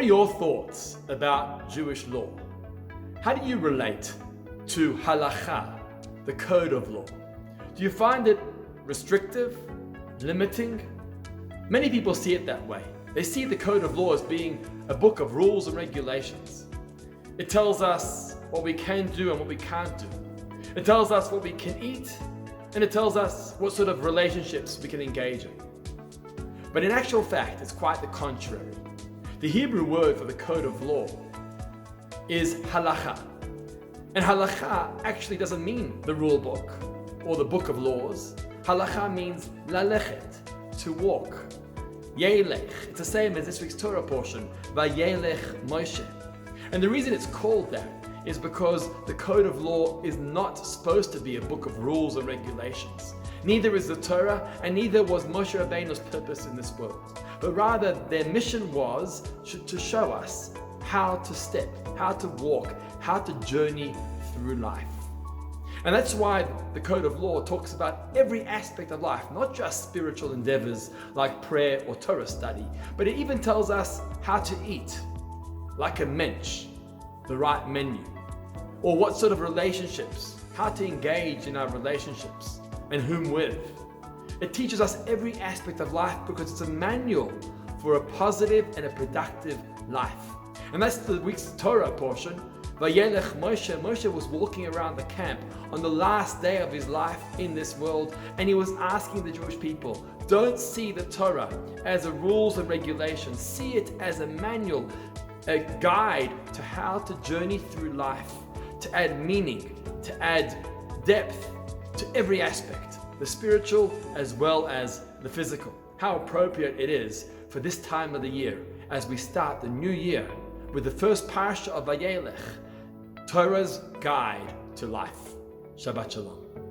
are your thoughts about Jewish law? How do you relate to halakha, the code of law? Do you find it restrictive, limiting? Many people see it that way. They see the code of law as being a book of rules and regulations. It tells us what we can do and what we can't do. It tells us what we can eat, and it tells us what sort of relationships we can engage in. But in actual fact, it's quite the contrary. The Hebrew word for the code of law is halakha. And halakha actually doesn't mean the rule book or the book of laws. Halakha means lalechet, to walk. Vayelech, it's the same as this week's Torah portion, Vayelech Moshe. And the reason it's called that is because the code of law is not supposed to be a book of rules and regulations. Neither is the Torah, and neither was Moshe Rabbeinu's purpose in this world. But rather, their mission was to show us how to step, how to walk, how to journey through life. And that's why the code of law talks about every aspect of life, not just spiritual endeavors like prayer or Torah study, but it even tells us how to eat, like a mensch, the right menu, or what sort of relationships, how to engage in our relationships, and whom with. It teaches us every aspect of life because it's a manual for a positive and a productive life. And that's the week's Torah portion. Vayelech Moshe. Moshe was walking around the camp on the last day of his life in this world, and he was asking the Jewish people, don't see the Torah as a rules and regulations. See it as a manual, a guide to how to journey through life, to add meaning, to add depth to every aspect, the spiritual as well as the physical. How appropriate it is for this time of the year as we start the new year with the first parsha of Vayelech, Torah's guide to life. Shabbat Shalom.